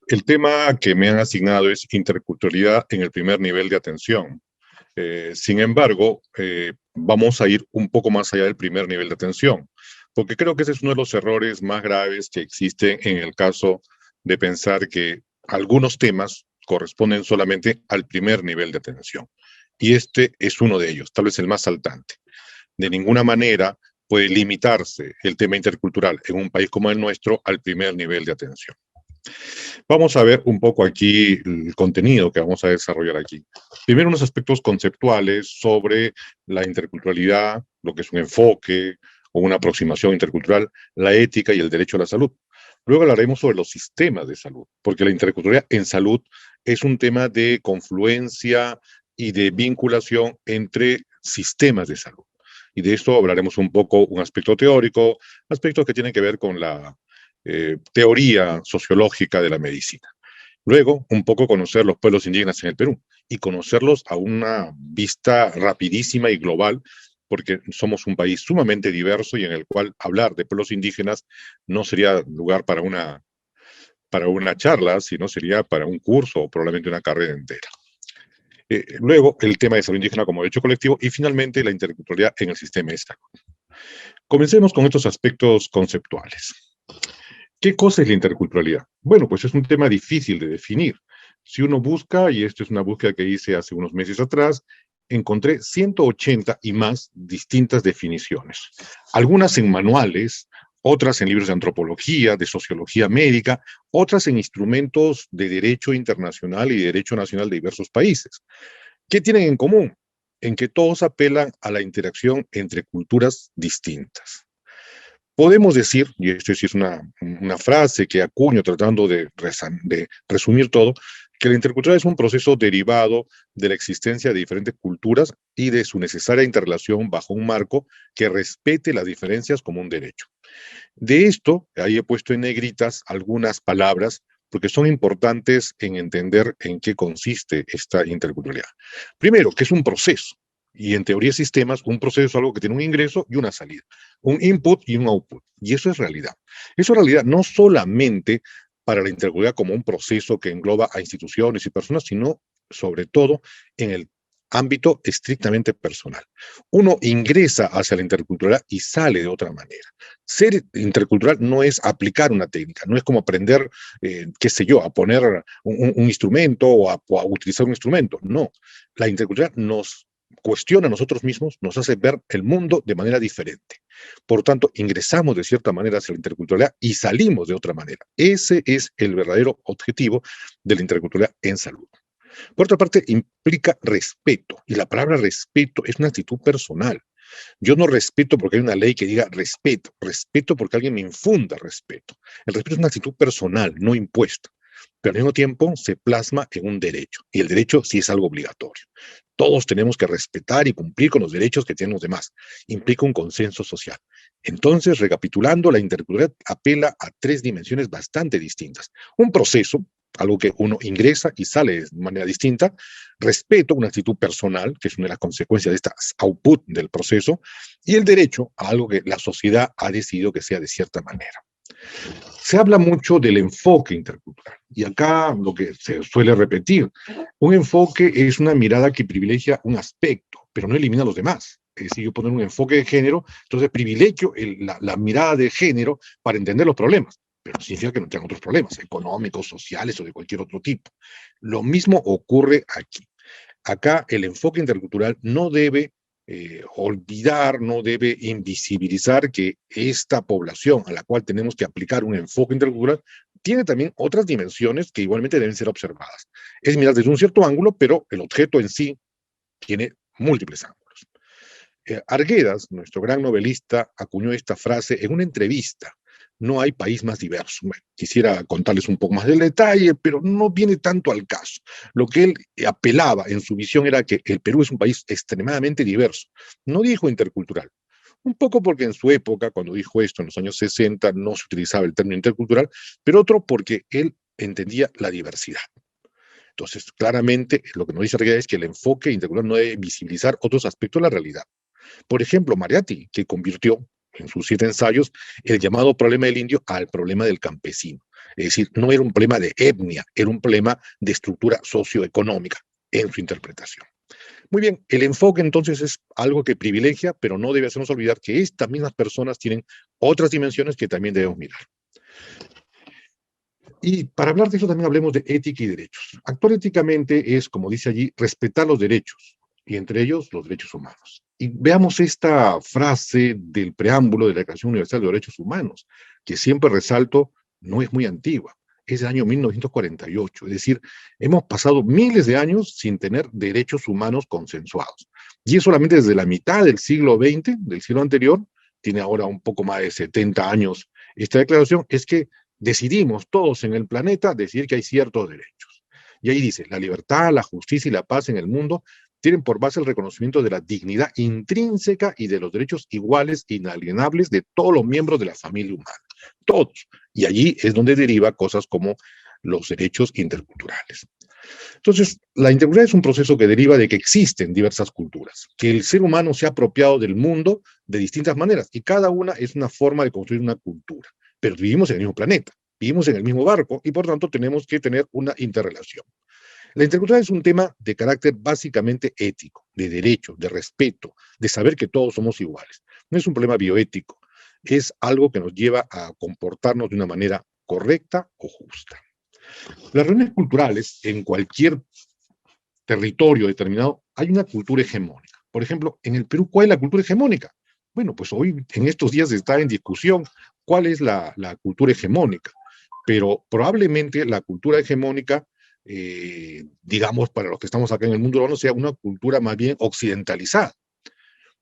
El tema que me han asignado es interculturalidad en el primer nivel de atención. Sin embargo, vamos a ir un poco más allá del primer nivel de atención, porque creo que ese es uno de los errores más graves que existen en el caso de pensar que algunos temas corresponden solamente al primer nivel de atención. Y este es uno de ellos, tal vez el más saltante. De ninguna manera puede limitarse el tema intercultural en un país como el nuestro al primer nivel de atención. Vamos a ver un poco aquí el contenido que vamos a desarrollar aquí. Primero, unos aspectos conceptuales sobre la interculturalidad, lo que es un enfoque o una aproximación intercultural, la ética y el derecho a la salud. Luego hablaremos sobre los sistemas de salud, porque la interculturalidad en salud es un tema de confluencia y de vinculación entre sistemas de salud. Y de esto hablaremos un poco, un aspecto teórico, aspectos que tienen que ver con la teoría sociológica de la medicina. Luego, un poco conocer los pueblos indígenas en el Perú y conocerlos a una vista rapidísima y global, porque somos un país sumamente diverso y en el cual hablar de pueblos indígenas no sería lugar para una charla, sino sería para un curso o probablemente una carrera entera. Luego, el tema de salud indígena como derecho colectivo y finalmente la interculturalidad en el sistema de salud. Comencemos con estos aspectos conceptuales. ¿Qué cosa es la interculturalidad? Bueno, pues es un tema difícil de definir. Si uno busca, y esto es una búsqueda que hice hace unos meses atrás, encontré 180 y más distintas definiciones. Algunas en manuales, otras en libros de antropología, de sociología médica, otras en instrumentos de derecho internacional y de derecho nacional de diversos países. ¿Qué tienen en común? En que todos apelan a la interacción entre culturas distintas. Podemos decir, y esto sí es una frase que acuño tratando de resumir todo, que la interculturalidad es un proceso derivado de la existencia de diferentes culturas y de su necesaria interrelación bajo un marco que respete las diferencias como un derecho. De esto, ahí he puesto en negritas algunas palabras porque son importantes en entender en qué consiste esta interculturalidad. Primero, que es un proceso. Y en teoría de sistemas, un proceso es algo que tiene un ingreso y una salida, un input y un output. Y eso es realidad. Eso es realidad no solamente para la interculturalidad como un proceso que engloba a instituciones y personas, sino sobre todo en el ámbito estrictamente personal. Uno ingresa hacia la interculturalidad y sale de otra manera. Ser intercultural no es aplicar una técnica, no es como aprender, qué sé yo, a poner un instrumento o a utilizar un instrumento. No, la interculturalidad nos cuestiona a nosotros mismos, nos hace ver el mundo de manera diferente. Por tanto, ingresamos de cierta manera hacia la interculturalidad y salimos de otra manera. Ese es el verdadero objetivo de la interculturalidad en salud. Por otra parte, implica respeto, y la palabra respeto es una actitud personal. Yo no respeto porque hay una ley que diga respeto, respeto porque alguien me infunda respeto. El respeto es una actitud personal, no impuesta, pero al mismo tiempo se plasma en un derecho, y el derecho sí es algo obligatorio. Todos tenemos que respetar y cumplir con los derechos que tienen los demás. Implica un consenso social. Entonces, recapitulando, la interculturalidad apela a tres dimensiones bastante distintas. Un proceso, algo que uno ingresa y sale de manera distinta. Respeto, una actitud personal, que es una de las consecuencias de esta output del proceso. Y el derecho, a algo que la sociedad ha decidido que sea de cierta manera. Se habla mucho del enfoque intercultural, y acá lo que se suele repetir, un enfoque es una mirada que privilegia un aspecto, pero no elimina los demás. Es decir, yo poner un enfoque de género, entonces privilegio la mirada de género para entender los problemas, pero no significa que no tengan otros problemas, económicos, sociales o de cualquier otro tipo. Lo mismo ocurre aquí. Acá el enfoque intercultural no debe olvidar, no debe invisibilizar que esta población a la cual tenemos que aplicar un enfoque intercultural tiene también otras dimensiones que igualmente deben ser observadas. Es mirar desde un cierto ángulo, pero el objeto en sí tiene múltiples ángulos. Arguedas, nuestro gran novelista, acuñó esta frase en una entrevista. No hay país más diverso. Bueno, quisiera contarles un poco más del detalle, pero no viene tanto al caso. Lo que él apelaba en su visión era que el Perú es un país extremadamente diverso. No dijo intercultural. Un poco porque en su época, cuando dijo esto, en los años 60, no se utilizaba el término intercultural, pero otro porque él entendía la diversidad. Entonces, claramente, lo que nos dice Arguedas es que el enfoque intercultural no debe visibilizar otros aspectos de la realidad. Por ejemplo, Mariatti, que convirtió en sus 7 ensayos, el llamado problema del indio al problema del campesino. Es decir, no era un problema de etnia, era un problema de estructura socioeconómica en su interpretación. Muy bien, el enfoque entonces es algo que privilegia, pero no debe hacernos olvidar que estas mismas personas tienen otras dimensiones que también debemos mirar. Y para hablar de eso también hablemos de ética y derechos. Actuar éticamente es, como dice allí, respetar los derechos, y entre ellos los derechos humanos. Y veamos esta frase del preámbulo de la Declaración Universal de Derechos Humanos, que siempre resalto, no es muy antigua, es del año 1948, es decir, hemos pasado miles de años sin tener derechos humanos consensuados. Y es solamente desde la mitad del siglo XX, del siglo anterior, tiene ahora un poco más de 70 años esta declaración, es que decidimos todos en el planeta decidir que hay ciertos derechos. Y ahí dice, la libertad, la justicia y la paz en el mundo tienen por base el reconocimiento de la dignidad intrínseca y de los derechos iguales e inalienables de todos los miembros de la familia humana. Todos. Y allí es donde deriva cosas como los derechos interculturales. Entonces, la interculturalidad es un proceso que deriva de que existen diversas culturas, que el ser humano se ha apropiado del mundo de distintas maneras, y cada una es una forma de construir una cultura. Pero vivimos en el mismo planeta, vivimos en el mismo barco, y por tanto tenemos que tener una interrelación. La interculturalidad es un tema de carácter básicamente ético, de derecho, de respeto, de saber que todos somos iguales. No es un problema bioético, es algo que nos lleva a comportarnos de una manera correcta o justa. Las reuniones culturales, en cualquier territorio determinado, hay una cultura hegemónica. Por ejemplo, en el Perú, ¿cuál es la cultura hegemónica? Bueno, pues hoy, en estos días, está en discusión cuál es la cultura hegemónica. Pero probablemente la cultura hegemónica, digamos, para los que estamos acá en el mundo urbano, sea una cultura más bien occidentalizada.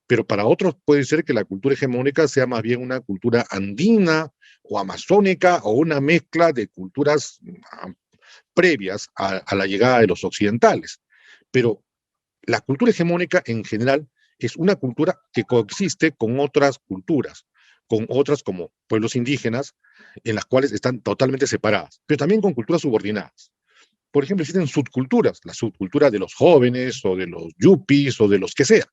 Pero para otros puede ser que la cultura hegemónica sea más bien una cultura andina o amazónica o una mezcla de culturas previas a la llegada de los occidentales. Pero la cultura hegemónica en general es una cultura que coexiste con otras culturas, con otras como pueblos indígenas, en las cuales están totalmente separadas, pero también con culturas subordinadas. Por ejemplo, existen subculturas, la subcultura de los jóvenes o de los yuppies o de los que sea.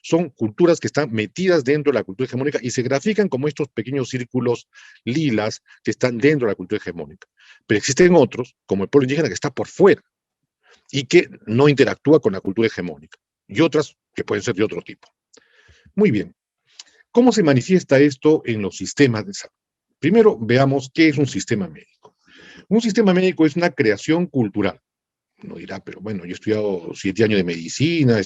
Son culturas que están metidas dentro de la cultura hegemónica y se grafican como estos pequeños círculos lilas que están dentro de la cultura hegemónica. Pero existen otros, como el pueblo indígena, que está por fuera y que no interactúa con la cultura hegemónica. Y otras que pueden ser de otro tipo. Muy bien. ¿Cómo se manifiesta esto en los sistemas de salud? Primero, veamos qué es un sistema médico. Un sistema médico es una creación cultural. Uno dirá, pero bueno, yo he estudiado 7 años de medicina,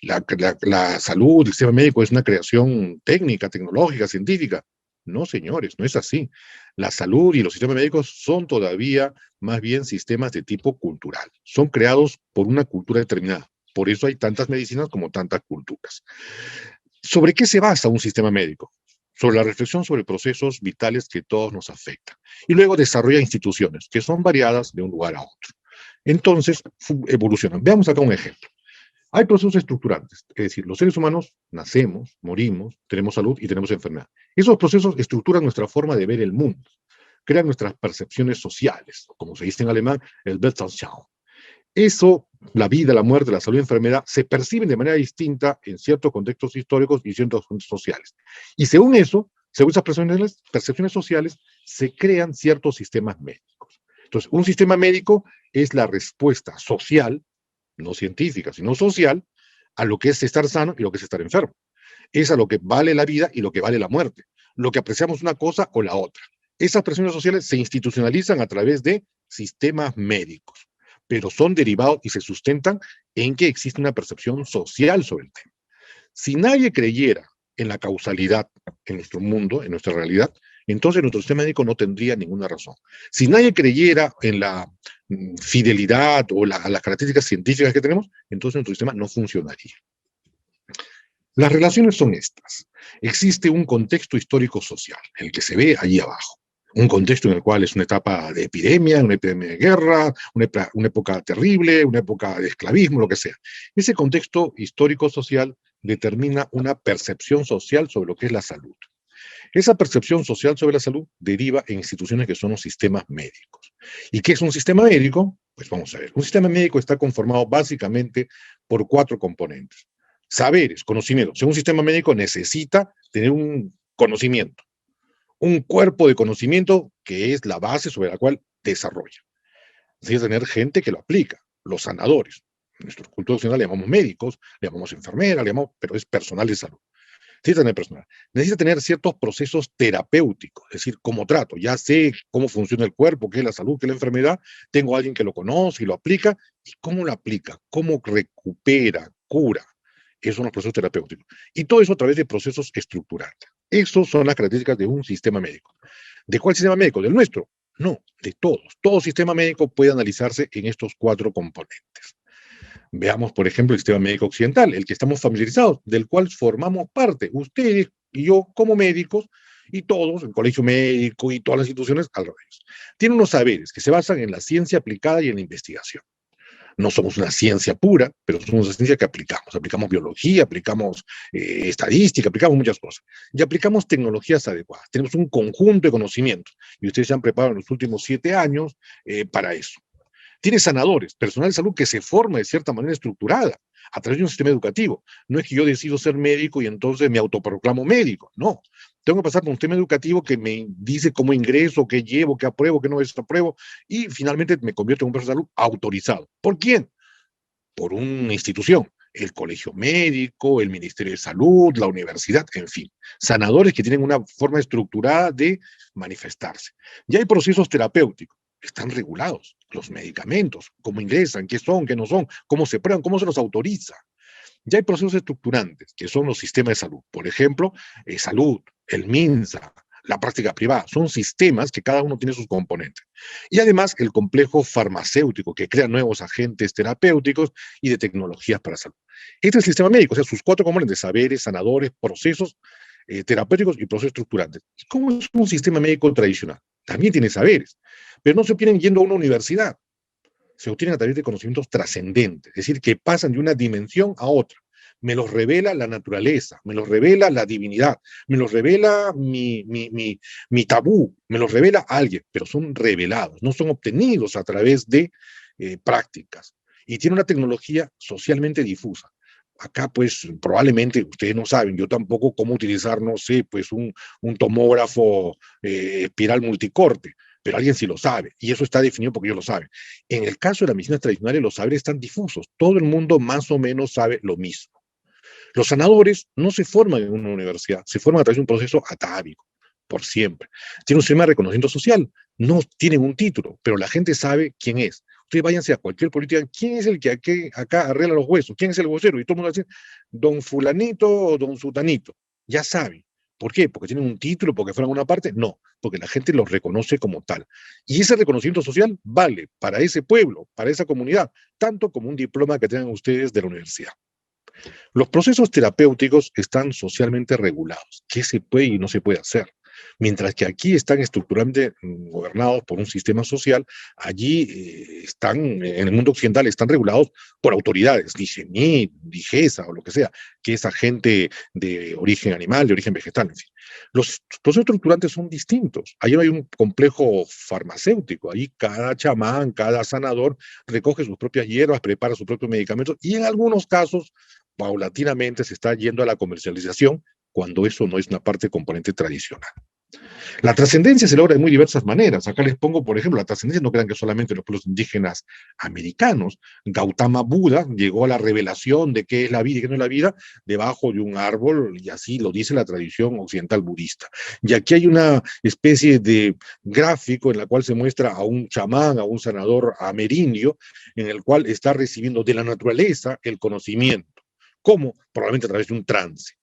la salud, el sistema médico es una creación técnica, tecnológica, científica. No, señores, no es así. La salud y los sistemas médicos son todavía más bien sistemas de tipo cultural. Son creados por una cultura determinada. Por eso hay tantas medicinas como tantas culturas. ¿Sobre qué se basa un sistema médico? Sobre la reflexión sobre procesos vitales que todos nos afectan. Y luego desarrolla instituciones que son variadas de un lugar a otro. Entonces, evolucionan. Veamos acá un ejemplo. Hay procesos estructurantes, es decir, los seres humanos nacemos, morimos, tenemos salud y tenemos enfermedad. Esos procesos estructuran nuestra forma de ver el mundo, crean nuestras percepciones sociales, como se dice en alemán, el Weltanschauung. Eso, la vida, la muerte, la salud y la enfermedad, se perciben de manera distinta en ciertos contextos históricos y ciertos contextos sociales. Y según eso, según esas percepciones sociales, se crean ciertos sistemas médicos. Entonces, un sistema médico es la respuesta social, no científica, sino social, a lo que es estar sano y lo que es estar enfermo. Es a lo que vale la vida y lo que vale la muerte. Lo que apreciamos una cosa o la otra. Esas presiones sociales se institucionalizan a través de sistemas médicos, pero son derivados y se sustentan en que existe una percepción social sobre el tema. Si nadie creyera en la causalidad en nuestro mundo, en nuestra realidad, entonces nuestro sistema médico no tendría ninguna razón. Si nadie creyera en la fidelidad o las características científicas que tenemos, entonces nuestro sistema no funcionaría. Las relaciones son estas. Existe un contexto histórico-social, el que se ve allí abajo. Un contexto en el cual es una etapa de epidemia, una epidemia de guerra, una época terrible, una época de esclavismo, lo que sea. Ese contexto histórico-social determina una percepción social sobre lo que es la salud. Esa percepción social sobre la salud deriva en instituciones que son los sistemas médicos. ¿Y qué es un sistema médico? Pues vamos a ver. Un sistema médico está conformado básicamente por 4 componentes. saberes, conocimientos. Un sistema médico necesita tener un conocimiento, un cuerpo de conocimiento que es la base sobre la cual desarrolla. Necesita tener gente que lo aplica, los sanadores. En nuestra cultura occidental le llamamos médicos, le llamamos enfermeras, le llamamos, pero es personal de salud. Necesita tener personal. Necesita tener ciertos procesos terapéuticos, es decir, cómo trato, ya sé cómo funciona el cuerpo, qué es la salud, qué es la enfermedad, tengo a alguien que lo conoce y lo aplica, y cómo lo aplica, cómo recupera, cura. Esos son los procesos terapéuticos. Y todo eso a través de procesos estructurales. Esas son las características de un sistema médico. ¿De cuál sistema médico? ¿Del nuestro? No, de todos. Todo sistema médico puede analizarse en estos 4 componentes. Veamos, por ejemplo, el sistema médico occidental, el que estamos familiarizados, del cual formamos parte, ustedes y yo como médicos, y todos, el colegio médico y todas las instituciones al revés. Tienen unos saberes que se basan en la ciencia aplicada y en la investigación. No somos una ciencia pura, pero somos una ciencia que aplicamos. Aplicamos biología, aplicamos estadística, aplicamos muchas cosas. Y aplicamos tecnologías adecuadas. Tenemos un conjunto de conocimientos. Y ustedes se han preparado en los últimos 7 años para eso. Tiene sanadores, personal de salud que se forma de cierta manera estructurada a través de un sistema educativo. No es que yo decido ser médico y entonces me autoproclamo médico, no. Tengo que pasar por un sistema educativo que me dice cómo ingreso, qué llevo, qué apruebo, qué no desapruebo, y finalmente me convierto en un profesional de salud autorizado. ¿Por quién? Por una institución. El colegio médico, el Ministerio de Salud, la universidad, en fin. Sanadores que tienen una forma estructurada de manifestarse. Ya hay procesos terapéuticos están regulados. Los medicamentos, cómo ingresan, qué son, qué no son, cómo se prueban, cómo se los autoriza. Ya hay procesos estructurantes, que son los sistemas de salud. Por ejemplo, salud, el MINSA, la práctica privada. Son sistemas que cada uno tiene sus componentes. Y además el complejo farmacéutico, que crea nuevos agentes terapéuticos y de tecnologías para salud. Este es el sistema médico, o sea, sus 4 componentes, saberes, sanadores, procesos terapéuticos y procesos estructurantes. ¿Cómo es un sistema médico tradicional? También tiene saberes, pero no se obtienen yendo a una universidad, se obtienen a través de conocimientos trascendentes, es decir, que pasan de una dimensión a otra. Me los revela la naturaleza, me los revela la divinidad, me los revela mi tabú, me los revela alguien, pero son revelados, no son obtenidos a través de prácticas. Y tiene una tecnología socialmente difusa. Acá, pues, probablemente ustedes no saben, yo tampoco cómo utilizar, no sé, pues un tomógrafo espiral multicorte, pero alguien sí lo sabe, y eso está definido porque ellos lo saben. En el caso de las medicinas tradicionales, los saberes están difusos, todo el mundo más o menos sabe lo mismo. Los sanadores no se forman en una universidad, se forman a través de un proceso atávico, por siempre. Tienen un sistema de reconocimiento social, no tienen un título, pero la gente sabe quién es. Ustedes váyanse a cualquier política, ¿quién es el que acá arregla los huesos? ¿Quién es el vocero? Y todo el mundo va a decir, don fulanito o don sutanito. Ya saben. ¿Por qué? ¿Porque tienen un título? ¿Porque fueron a una parte? No, porque la gente los reconoce como tal. Y ese reconocimiento social vale para ese pueblo, para esa comunidad, tanto como un diploma que tengan ustedes de la universidad. Los procesos terapéuticos están socialmente regulados. ¿Qué se puede y no se puede hacer? Mientras que aquí están estructuralmente gobernados por un sistema social, allí están, en el mundo occidental, están regulados por autoridades, DIGENIT, DIGESA o lo que sea, que es agente de origen animal, de origen vegetal, en fin. Los procesos estructurantes son distintos. Allí no hay un complejo farmacéutico, ahí cada chamán, cada sanador recoge sus propias hierbas, prepara sus propios medicamentos y en algunos casos paulatinamente se está yendo a la comercialización cuando eso no es una parte componente tradicional. La trascendencia se logra de muy diversas maneras. Acá les pongo, por ejemplo, la trascendencia, no crean que solamente los pueblos indígenas americanos. Gautama Buda llegó a la revelación de qué es la vida y qué no es la vida debajo de un árbol, y así lo dice la tradición occidental budista. Y aquí hay una especie de gráfico en la cual se muestra a un chamán, a un sanador amerindio, en el cual está recibiendo de la naturaleza el conocimiento. ¿Cómo? Probablemente a través de un trance.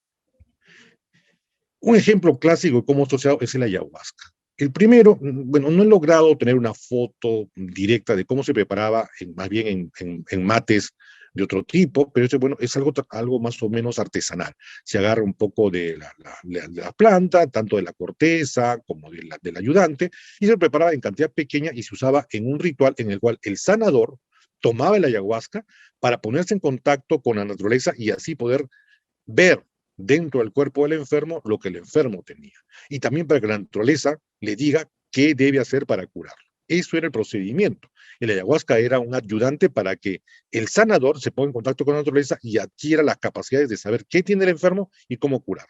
Un ejemplo clásico de cómo asociado es el ayahuasca. El primero, bueno, no he logrado tener una foto directa de cómo se preparaba, más bien en mates de otro tipo, pero bueno, es algo más o menos artesanal. Se agarra un poco de la planta, tanto de la corteza como del ayudante, y se preparaba en cantidad pequeña y se usaba en un ritual en el cual el sanador tomaba el ayahuasca para ponerse en contacto con la naturaleza y así poder ver dentro del cuerpo del enfermo lo que el enfermo tenía. Y también para que la naturaleza le diga qué debe hacer para curarlo. Eso era el procedimiento. La ayahuasca era un ayudante para que el sanador se ponga en contacto con la naturaleza y adquiera las capacidades de saber qué tiene el enfermo y cómo curar.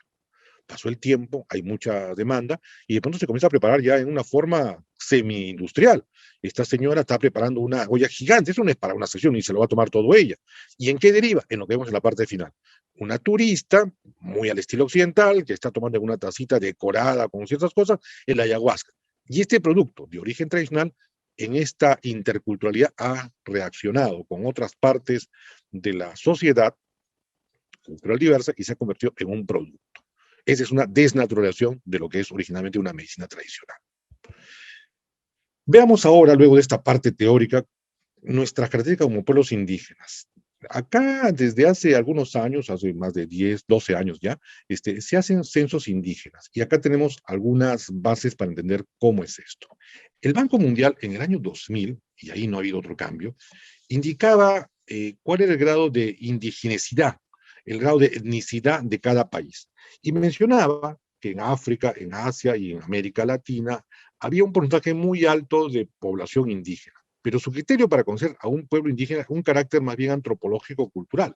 Pasó el tiempo, hay mucha demanda, y de pronto se comienza a preparar ya en una forma semi-industrial. Esta señora está preparando una olla gigante, eso no es para una sesión, y se lo va a tomar todo ella. ¿Y en qué deriva? En lo que vemos en la parte final. Una turista, muy al estilo occidental, que está tomando una tacita decorada con ciertas cosas, el ayahuasca. Y este producto de origen tradicional, en esta interculturalidad, ha reaccionado con otras partes de la sociedad cultural diversa y se ha convertido en un producto. Esa es una desnaturalización de lo que es originalmente una medicina tradicional. Veamos ahora, luego de esta parte teórica, nuestras características como pueblos indígenas. Acá, desde hace algunos años, hace más de 10, 12 años ya, se hacen censos indígenas. Y acá tenemos algunas bases para entender cómo es esto. El Banco Mundial, en el año 2000, y ahí no ha habido otro cambio, indicaba cuál era el grado de indigenesidad, el grado de etnicidad de cada país. Y mencionaba que en África, en Asia y en América Latina había un porcentaje muy alto de población indígena, pero su criterio para conocer a un pueblo indígena es un carácter más bien antropológico-cultural.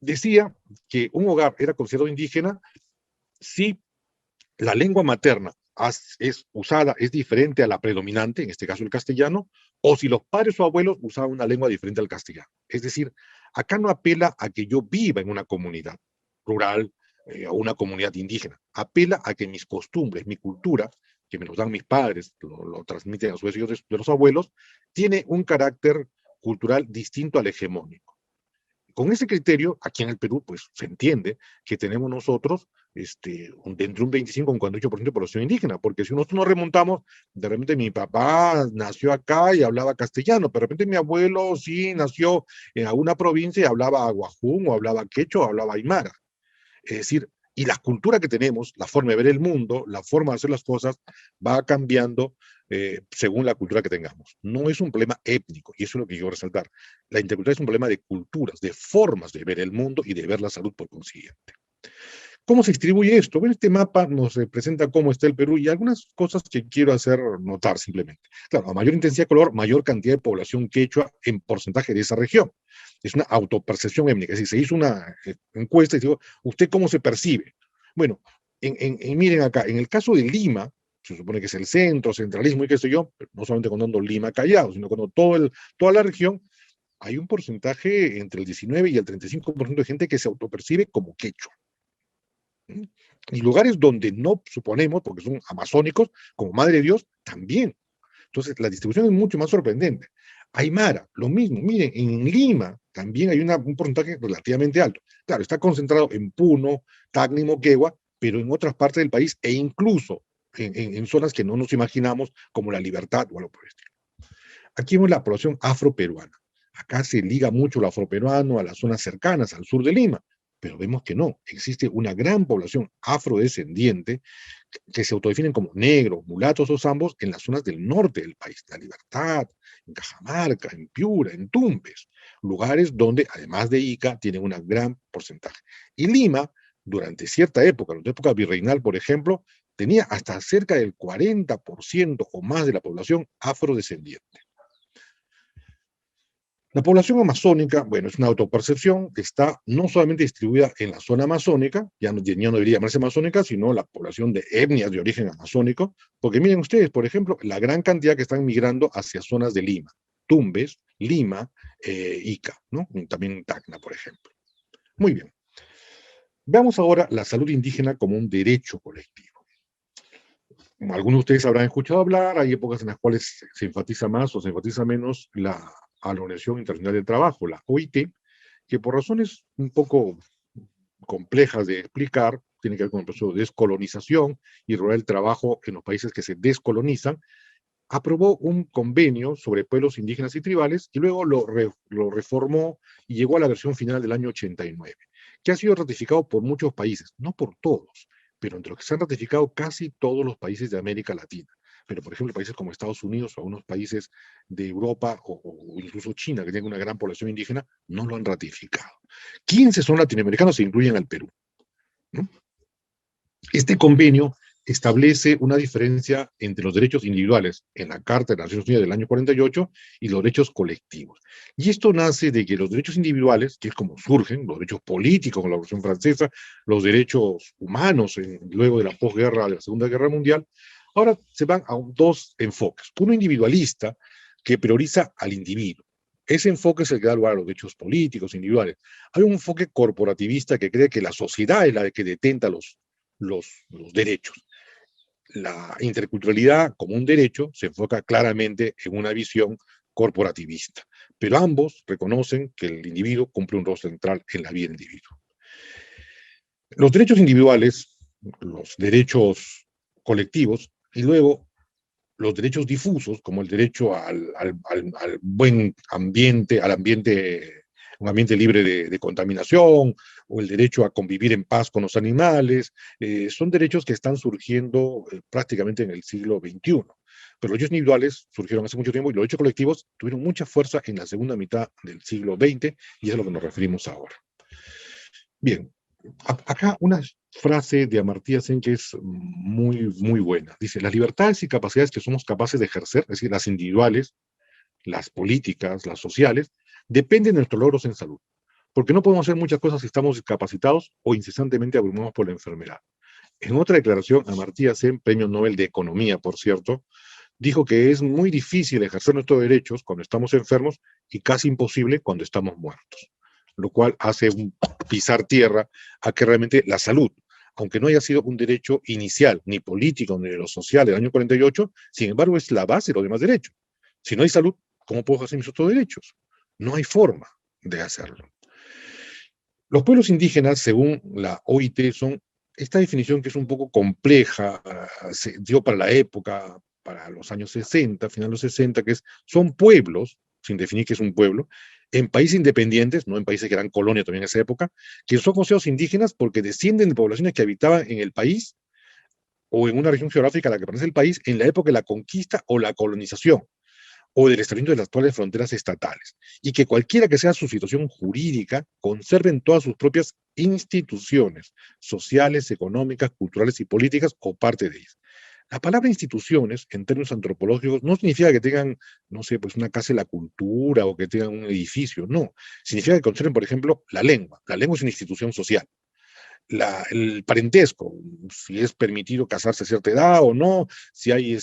Decía que un hogar era considerado indígena si la lengua materna es usada, es diferente a la predominante, en este caso el castellano, o si los padres o abuelos usaban una lengua diferente al castellano. Es decir, acá no apela a que yo viva en una comunidad rural o una comunidad indígena, apela a que mis costumbres, mi cultura, que me los dan mis padres, lo transmiten a sus hijos de los abuelos, tiene un carácter cultural distinto al hegemónico. Con ese criterio, aquí en el Perú, pues se entiende que tenemos nosotros entre un 25 y un 48% de población indígena, porque si nosotros nos remontamos, de repente mi papá nació acá y hablaba castellano, pero de repente mi abuelo sí nació en alguna provincia y hablaba aguajún, o hablaba quechua, o hablaba aymara. Es decir, y la cultura que tenemos, la forma de ver el mundo, la forma de hacer las cosas, va cambiando según la cultura que tengamos. No es un problema étnico, y eso es lo que quiero resaltar. La interculturalidad es un problema de culturas, de formas de ver el mundo y de ver la salud por consiguiente. ¿Cómo se distribuye esto? Bueno, este mapa nos representa cómo está el Perú y algunas cosas que quiero hacer notar simplemente. Claro, a mayor intensidad de color, mayor cantidad de población quechua en porcentaje de esa región. Es una autopercepción étnica. Es decir, se hizo una encuesta y digo, ¿usted cómo se percibe? Bueno, miren acá, en el caso de Lima, se supone que es el centro, centralismo y qué sé yo, pero no solamente contando Lima Callao, sino contando toda la región, hay un porcentaje entre el 19 y el 35% de gente que se autopercibe como quechua. Y lugares donde no suponemos, porque son amazónicos, como Madre de Dios, también. Entonces, la distribución es mucho más sorprendente. Aymara, lo mismo. Miren, en Lima también hay un porcentaje relativamente alto. Claro, está concentrado en Puno, Tacna y Moquegua, pero en otras partes del país e incluso en zonas que no nos imaginamos, como La Libertad o algo por el estilo. Aquí vemos la población afroperuana. Acá se liga mucho lo afroperuano a las zonas cercanas, al sur de Lima, pero vemos que no. Existe una gran población afrodescendiente que se autodefinen como negros, mulatos o zambos en las zonas del norte del país, La Libertad, en Cajamarca, en Piura, en Tumbes, lugares donde, además de Ica, tienen un gran porcentaje. Y Lima, durante cierta época, la época virreinal, por ejemplo, tenía hasta cerca del 40% o más de la población afrodescendiente. La población amazónica, bueno, es una autopercepción que está no solamente distribuida en la zona amazónica, ya no debería llamarse amazónica, sino la población de etnias de origen amazónico, porque miren ustedes, por ejemplo, la gran cantidad que están migrando hacia zonas de Lima, Tumbes, Lima, Ica, ¿no? También Tacna, por ejemplo. Muy bien. Veamos ahora la salud indígena como un derecho colectivo. Como algunos de ustedes habrán escuchado hablar, hay épocas en las cuales se enfatiza más o se enfatiza menos a la Organización Internacional del Trabajo, la OIT, que por razones un poco complejas de explicar, tiene que ver con el proceso de descolonización y el trabajo en los países que se descolonizan, aprobó un convenio sobre pueblos indígenas y tribales y luego lo reformó y llegó a la versión final del año 89, que ha sido ratificado por muchos países, no por todos, pero entre los que se han ratificado casi todos los países de América Latina. Pero, por ejemplo, países como Estados Unidos o algunos países de Europa o incluso China, que tienen una gran población indígena, no lo han ratificado. 15 son latinoamericanos e incluyen al Perú, ¿no? Este convenio establece una diferencia entre los derechos individuales en la Carta de las Naciones Unidas del año 48 y los derechos colectivos. Y esto nace de que los derechos individuales, que es como surgen, los derechos políticos con la Revolución Francesa, los derechos humanos luego de la posguerra, de la Segunda Guerra Mundial, ahora se van a dos enfoques. Uno individualista, que prioriza al individuo. Ese enfoque es el que da lugar a los derechos políticos individuales. Hay un enfoque corporativista que cree que la sociedad es la que detenta los derechos. La interculturalidad como un derecho se enfoca claramente en una visión corporativista, pero ambos reconocen que el individuo cumple un rol central en la vida del individuo. Los derechos individuales, los derechos colectivos y luego los derechos difusos, como el derecho al buen ambiente, un ambiente libre de contaminación, o el derecho a convivir en paz con los animales, son derechos que están surgiendo prácticamente en el siglo XXI. Pero los derechos individuales surgieron hace mucho tiempo y los derechos colectivos tuvieron mucha fuerza en la segunda mitad del siglo XX y es a lo que nos referimos ahora. Bien, acá una frase de Amartya Sen que es muy buena. Dice, las libertades y capacidades que somos capaces de ejercer, es decir, las individuales, las políticas, las sociales, dependen de nuestros logros en salud. Porque no podemos hacer muchas cosas si estamos discapacitados o incesantemente abrumados por la enfermedad. En otra declaración, Amartya Sen, premio Nobel de Economía, por cierto, dijo que es muy difícil ejercer nuestros derechos cuando estamos enfermos y casi imposible cuando estamos muertos, lo cual hace pisar tierra a que realmente la salud, aunque no haya sido un derecho inicial, ni político, ni de lo social del año 48, sin embargo es la base de los demás derechos. Si no hay salud, ¿cómo puedo ejercer mis otros derechos? No hay forma de hacerlo. Los pueblos indígenas, según la OIT, son esta definición que es un poco compleja, se dio para la época, para los años 60, final de los 60, que son pueblos, sin definir qué es un pueblo, en países independientes, no en países que eran colonia también en esa época, que son considerados indígenas porque descienden de poblaciones que habitaban en el país o en una región geográfica a la que pertenece el país en la época de la conquista o la colonización o del establecimiento de las actuales fronteras estatales, y que cualquiera que sea su situación jurídica, conserven todas sus propias instituciones sociales, económicas, culturales y políticas o parte de ellas. La palabra instituciones, en términos antropológicos, no significa que tengan, no sé, pues una casa de la cultura o que tengan un edificio, no. Significa que conserven, por ejemplo, la lengua. La lengua es una institución social. El parentesco, si es permitido casarse a cierta edad o no, si hay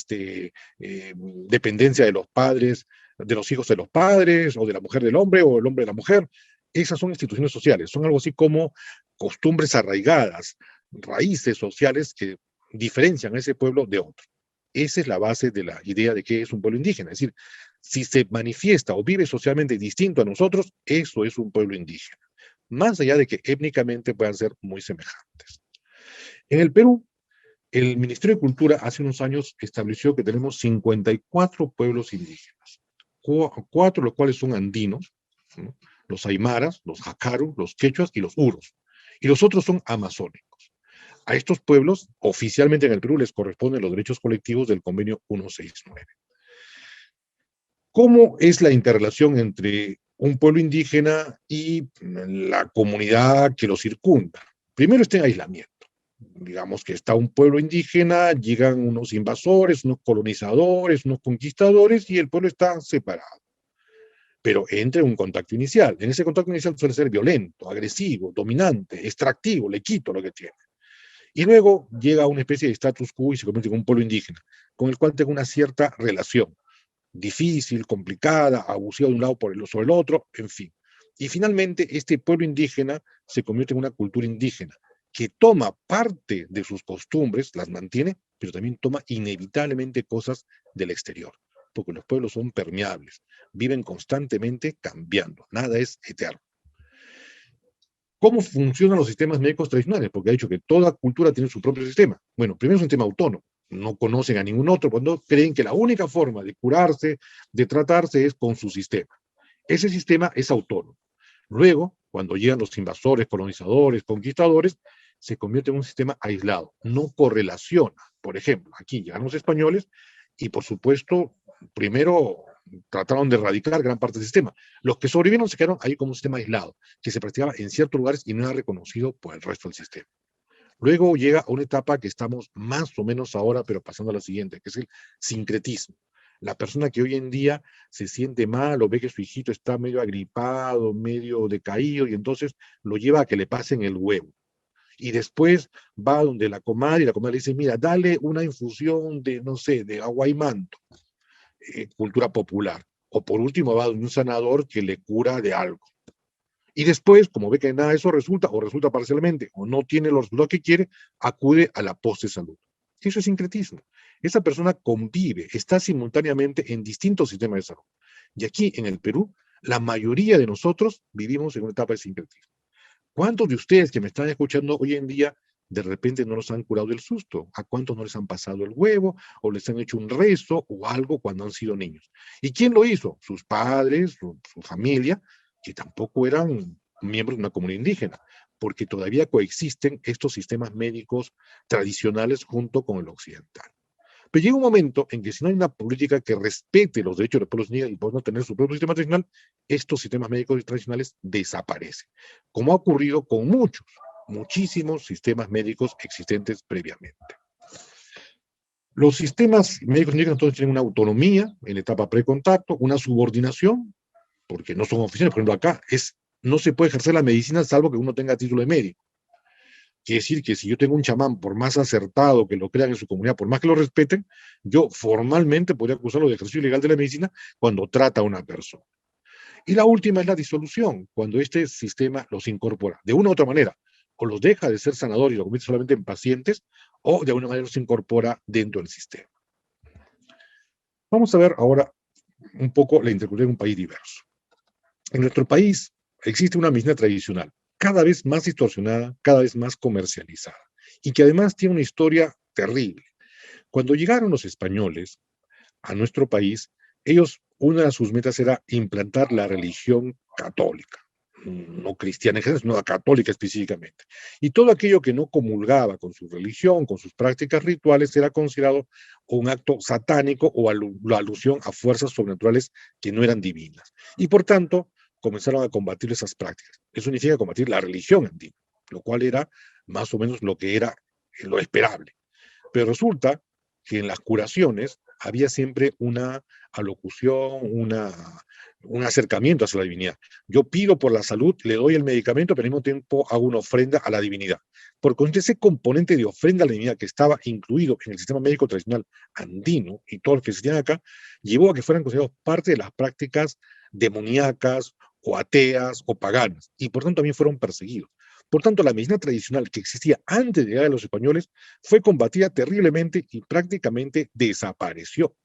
dependencia de los padres, de los hijos de los padres, o de la mujer del hombre, o el hombre de la mujer. Esas son instituciones sociales, son algo así como costumbres arraigadas, raíces sociales que diferencian a ese pueblo de otro. Esa es la base de la idea de que es un pueblo indígena. Es decir, si se manifiesta o vive socialmente distinto a nosotros, eso es un pueblo indígena, más allá de que étnicamente puedan ser muy semejantes. En el Perú, el Ministerio de Cultura hace unos años estableció que tenemos 54 pueblos indígenas, cuatro de los cuales son andinos, ¿no? Los aymaras, los jacaru, los quechuas y los uros, y los otros son amazónicos. A estos pueblos, oficialmente en el Perú, les corresponden los derechos colectivos del convenio 169. ¿Cómo es la interrelación entre un pueblo indígena y la comunidad que lo circunda? Primero está en aislamiento. Digamos que está un pueblo indígena, llegan unos invasores, unos colonizadores, unos conquistadores y el pueblo está separado. Pero entra en un contacto inicial. En ese contacto inicial suele ser violento, agresivo, dominante, extractivo, le quito lo que tiene. Y luego llega a una especie de status quo y se convierte en un pueblo indígena, con el cual tengo una cierta relación difícil, complicada, abusiva de un lado sobre el otro, en fin. Y finalmente, este pueblo indígena se convierte en una cultura indígena que toma parte de sus costumbres, las mantiene, pero también toma inevitablemente cosas del exterior, porque los pueblos son permeables, viven constantemente cambiando, nada es eterno. ¿Cómo funcionan los sistemas médicos tradicionales? Porque ha dicho que toda cultura tiene su propio sistema. Bueno, primero es un sistema autónomo. No conocen a ningún otro cuando creen que la única forma de curarse, de tratarse, es con su sistema. Ese sistema es autónomo. Luego, cuando llegan los invasores, colonizadores, conquistadores, se convierte en un sistema aislado. No correlaciona. Por ejemplo, aquí llegan los españoles y, por supuesto, primero trataron de erradicar gran parte del sistema. Los que sobrevivieron se quedaron ahí como un sistema aislado, que se practicaba en ciertos lugares y no era reconocido por el resto del sistema. Luego llega a una etapa que estamos más o menos ahora, pero pasando a la siguiente, que es el sincretismo. La persona que hoy en día se siente mal o ve que su hijito está medio agripado, medio decaído, y entonces lo lleva a que le pasen el huevo. Y después va donde la comadre y la comadre le dice, mira, dale una infusión de, no sé, de agua y manto, cultura popular. O por último va donde un sanador que le cura de algo. Y después, como ve que nada de eso resulta, o resulta parcialmente, o no tiene los resultados que quiere, acude a la post de salud. Eso es sincretismo. Esa persona convive, está simultáneamente en distintos sistemas de salud. Y aquí en el Perú, la mayoría de nosotros vivimos en una etapa de sincretismo. ¿Cuántos de ustedes que me están escuchando hoy en día de repente no los han curado del susto? ¿A cuántos no les han pasado el huevo o les han hecho un rezo o algo cuando han sido niños? ¿Y quién lo hizo? Sus padres, su familia, que tampoco eran miembros de una comunidad indígena, porque todavía coexisten estos sistemas médicos tradicionales junto con el occidental. Pero llega un momento en que si no hay una política que respete los derechos de los pueblos indígenas y puedan tener su propio sistema tradicional, estos sistemas médicos tradicionales desaparecen, como ha ocurrido con muchísimos sistemas médicos existentes previamente. Los sistemas médicos indígenas entonces tienen una autonomía en la etapa precontacto, una subordinación, porque no son oficiales. Por ejemplo, acá no se puede ejercer la medicina salvo que uno tenga título de médico. Quiere decir que si yo tengo un chamán, por más acertado que lo crean en su comunidad, por más que lo respeten, yo formalmente podría acusarlo de ejercicio ilegal de la medicina cuando trata a una persona. Y la última es la disolución, cuando este sistema los incorpora de una u otra manera, o los deja de ser sanador y lo convierte solamente en pacientes, o de alguna manera los incorpora dentro del sistema. Vamos a ver ahora un poco la interculturalidad en un país diverso. En nuestro país existe una medicina tradicional, cada vez más distorsionada, cada vez más comercializada, y que además tiene una historia terrible. Cuando llegaron los españoles a nuestro país, ellos, una de sus metas era implantar la religión católica, no cristiana en general, sino católica específicamente. Y todo aquello que no comulgaba con su religión, con sus prácticas rituales, era considerado un acto satánico o la alusión a fuerzas sobrenaturales que no eran divinas. Y por tanto, comenzaron a combatir esas prácticas. Eso significa combatir la religión andina, lo cual era más o menos lo que era lo esperable. Pero resulta que en las curaciones había siempre una alocución, un acercamiento hacia la divinidad. Yo pido por la salud, le doy el medicamento, pero al mismo tiempo hago una ofrenda a la divinidad. Por consiguiente, ese componente de ofrenda a la divinidad que estaba incluido en el sistema médico tradicional andino y todos los que existían acá, llevó a que fueran considerados parte de las prácticas demoníacas o ateas o paganas, y por tanto también fueron perseguidos. Por tanto, la medicina tradicional que existía antes de llegar a los españoles fue combatida terriblemente y prácticamente desapareció.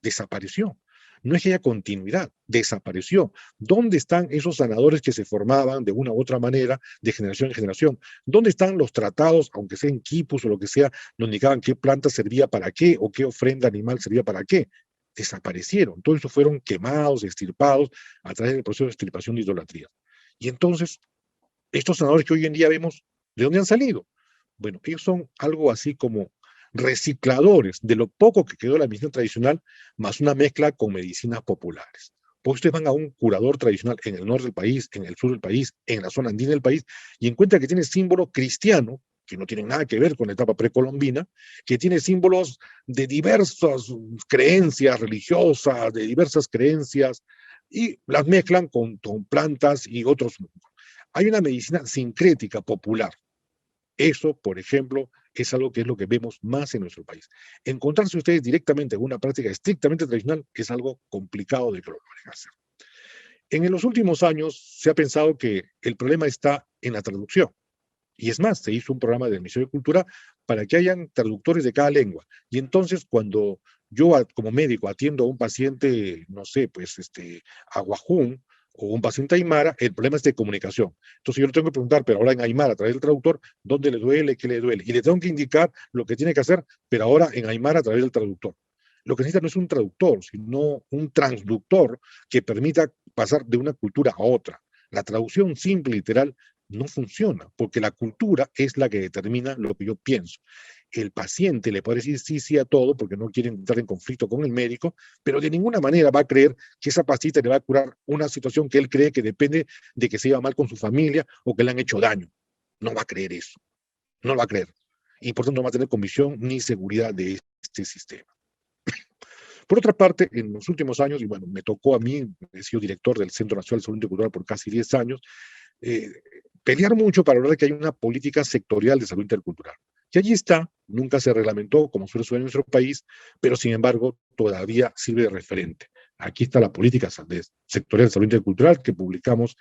Desapareció. No es que haya continuidad, desapareció. ¿Dónde están esos sanadores que se formaban de una u otra manera, de generación en generación? ¿Dónde están los tratados, aunque sea en quipus o lo que sea, donde indicaban qué planta servía para qué o qué ofrenda animal servía para qué? Desaparecieron. Todos esos fueron quemados, extirpados a través del proceso de extirpación de idolatría. Y entonces, estos sanadores que hoy en día vemos, ¿de dónde han salido? Bueno, ellos son algo así como recicladores de lo poco que quedó de la medicina tradicional, más una mezcla con medicinas populares. Pues ustedes van a un curador tradicional en el norte del país, en el sur del país, en la zona andina del país, y encuentra que tiene símbolo cristiano, que no tienen nada que ver con la etapa precolombina, que tiene símbolos de diversas creencias religiosas, de diversas creencias, y las mezclan con plantas y otros. Hay una medicina sincrética popular. Eso, por ejemplo, es algo que es lo que vemos más en nuestro país. Encontrarse ustedes directamente en una práctica estrictamente tradicional es algo complicado de que lo puedan hacer. En los últimos años se ha pensado que el problema está en la traducción. Y es más, se hizo un programa del Ministerio de Cultura para que hayan traductores de cada lengua. Y entonces, cuando yo como médico atiendo a un paciente, no sé, pues aguajún o un paciente aymara, el problema es de comunicación. Entonces yo le tengo que preguntar, pero ahora en aymara, a través del traductor, ¿dónde le duele, qué le duele? Y le tengo que indicar lo que tiene que hacer, pero ahora en aymara a través del traductor. Lo que necesita no es un traductor, sino un transductor que permita pasar de una cultura a otra. La traducción simple, literal, no funciona, porque la cultura es la que determina lo que yo pienso. El paciente le puede decir sí, sí a todo porque no quiere entrar en conflicto con el médico, pero de ninguna manera va a creer que esa pastita le va a curar una situación que él cree que depende de que se lleva mal con su familia o que le han hecho daño. No va a creer eso. no lo va a creer. Y por tanto no va a tener convicción ni seguridad de este sistema. Por otra parte, en los últimos años, y bueno, me tocó a mí, he sido director del Centro Nacional de Salud Intercultural por casi 10 años, eh, pelear mucho para lograr que haya una política sectorial de salud intercultural. Y allí está, nunca se reglamentó como suele suceder en nuestro país, pero sin embargo todavía sirve de referente. Aquí está la política sectorial de salud intercultural que publicamos,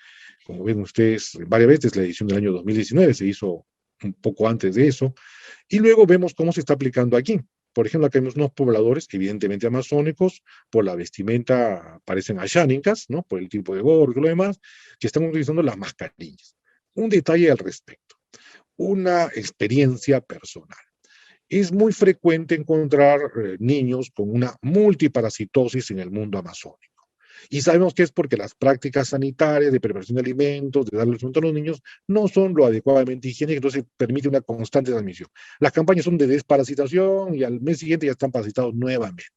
como ven ustedes, varias veces, la edición del año 2019, se hizo un poco antes de eso, y luego vemos cómo se está aplicando aquí. Por ejemplo, acá vemos unos pobladores, evidentemente amazónicos, por la vestimenta parecen ayánicas, ¿no? Por el tipo de gorro y lo demás, que están utilizando las mascarillas. Un detalle al respecto, una experiencia personal. Es muy frecuente encontrar niños con una multiparasitosis en el mundo amazónico. Y sabemos que es porque las prácticas sanitarias de preparación de alimentos, de darle alimento a los niños, no son lo adecuadamente higiénicas, entonces permite una constante transmisión. Las campañas son de desparasitación y al mes siguiente ya están parasitados nuevamente.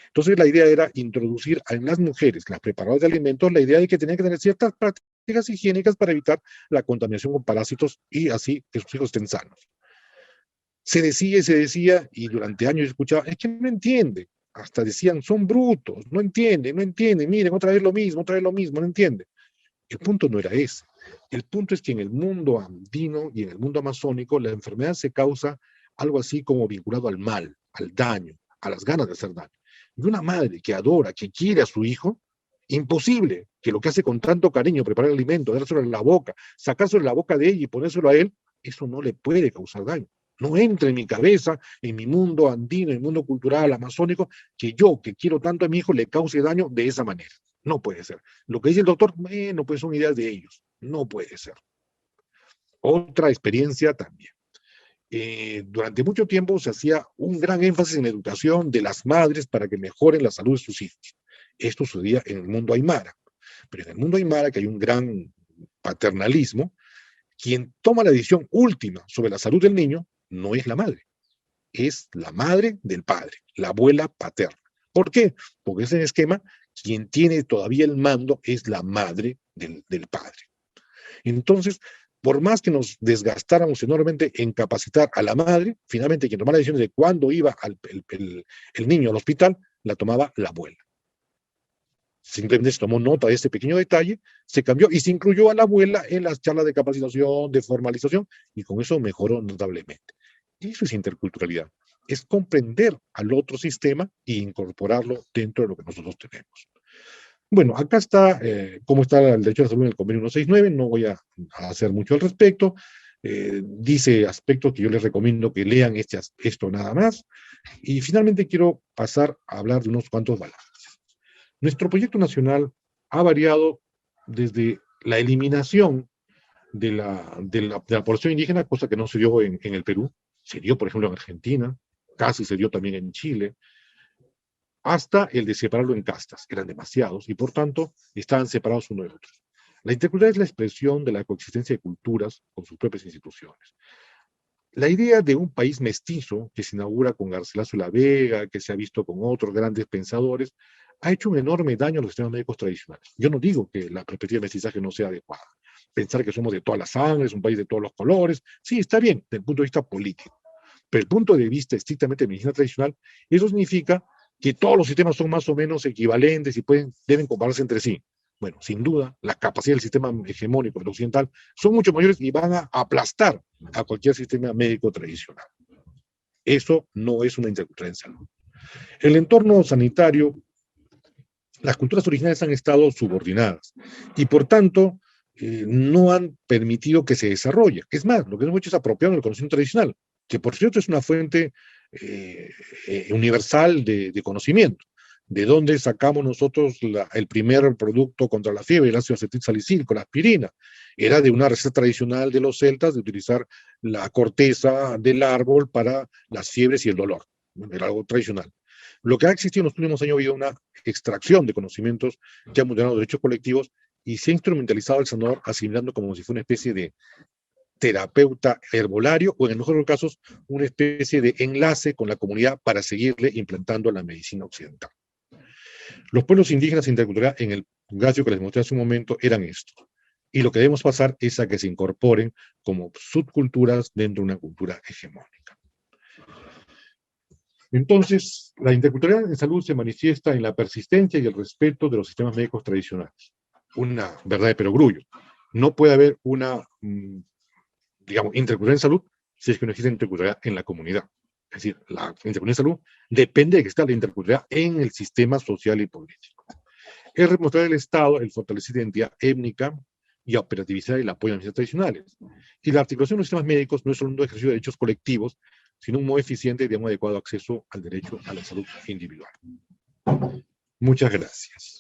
Entonces la idea era introducir en las mujeres, las preparadoras de alimentos, la idea de que tenían que tener ciertas prácticas higiénicas para evitar la contaminación con parásitos y así que sus hijos estén sanos. Se decía, y durante años escuchaba, es que no entiende. Hasta decían, son brutos, no entienden, miren, otra vez lo mismo, no entienden. El punto no era ese. El punto es que en el mundo andino y en el mundo amazónico la enfermedad se causa algo así como vinculado al mal, al daño, a las ganas de hacer daño. Y una madre que adora, que quiere a su hijo, imposible que lo que hace con tanto cariño, preparar el alimento, dárselo en la boca, sacárselo de la boca de ella y ponérselo a él, eso no le puede causar daño. No entra en mi cabeza, en mi mundo andino, en mi mundo cultural, amazónico, que yo, que quiero tanto a mi hijo, le cause daño de esa manera. No puede ser. Lo que dice el doctor, bueno, pues son ideas de ellos. No puede ser. Otra experiencia también. Durante mucho tiempo se hacía un gran énfasis en la educación de las madres para que mejoren la salud de sus hijos. Esto sucedía en el mundo aymara. Pero en el mundo aymara, que hay un gran paternalismo, quien toma la decisión última sobre la salud del niño no es la madre, es la madre del padre, la abuela paterna. ¿Por qué? Porque ese esquema, quien tiene todavía el mando es la madre del padre. Entonces, por más que nos desgastáramos enormemente en capacitar a la madre, finalmente quien tomaba la decisión de cuándo iba el niño al hospital, la tomaba la abuela. Simplemente se tomó nota de este pequeño detalle, se cambió y se incluyó a la abuela en las charlas de capacitación, de formalización, y con eso mejoró notablemente. Y eso es interculturalidad, es comprender al otro sistema e incorporarlo dentro de lo que nosotros tenemos. Bueno, acá está cómo está el derecho a la salud en el convenio 169, no voy a hacer mucho al respecto. Dice aspectos que yo les recomiendo que lean esto nada más. Y finalmente quiero pasar a hablar de unos cuantos balances. Nuestro proyecto nacional ha variado desde la eliminación de la población indígena, cosa que no se dio en el Perú, se dio, por ejemplo, en Argentina, casi se dio también en Chile, hasta el de separarlo en castas. Eran demasiados y, por tanto, estaban separados uno de otro. La interculturalidad es la expresión de la coexistencia de culturas con sus propias instituciones. La idea de un país mestizo que se inaugura con Garcilaso de la Vega, que se ha visto con otros grandes pensadores, ha hecho un enorme daño a los sistemas médicos tradicionales. Yo no digo que la perspectiva de mestizaje no sea adecuada. Pensar que somos de todas las sangres, un país de todos los colores, sí, está bien, desde el punto de vista político. Pero el punto de vista estrictamente de medicina tradicional, eso significa que todos los sistemas son más o menos equivalentes y deben compararse entre sí. Bueno, sin duda, la capacidad del sistema hegemónico del occidental son mucho mayores y van a aplastar a cualquier sistema médico tradicional. Eso no es una interculturalidad en salud. El entorno sanitario, las culturas originales han estado subordinadas y por tanto no han permitido que se desarrolle. Es más, lo que hemos hecho es apropiarnos del conocimiento tradicional, que por cierto es una fuente universal de conocimiento. ¿De dónde sacamos nosotros el primer producto contra la fiebre, el ácido acetilsalicílico, la aspirina? Era de una receta tradicional de los celtas de utilizar la corteza del árbol para las fiebres y el dolor. Era algo tradicional. Lo que ha existido en los últimos años ha habido una extracción de conocimientos que han modificado derechos colectivos y se ha instrumentalizado el sanador asimilando como si fuera una especie de terapeuta herbolario o en el mejor de los casos una especie de enlace con la comunidad para seguirle implantando la medicina occidental. Los pueblos indígenas interculturales en el gráfico que les mostré hace un momento eran estos. Y lo que debemos pasar es a que se incorporen como subculturas dentro de una cultura hegemónica. Entonces, la interculturalidad en salud se manifiesta en la persistencia y el respeto de los sistemas médicos tradicionales. Una verdad de perogrullo. No puede haber una, digamos, interculturalidad en salud si es que no existe interculturalidad en la comunidad. Es decir, la interculturalidad en salud depende de que exista la interculturalidad en el sistema social y político. Es demostrar el Estado el fortalecer la identidad étnica y operativizar el apoyo a las instituciones tradicionales. Y la articulación de los sistemas médicos no es solo un ejercicio de derechos colectivos, sino un modo eficiente y de un adecuado acceso al derecho a la salud individual. Muchas gracias.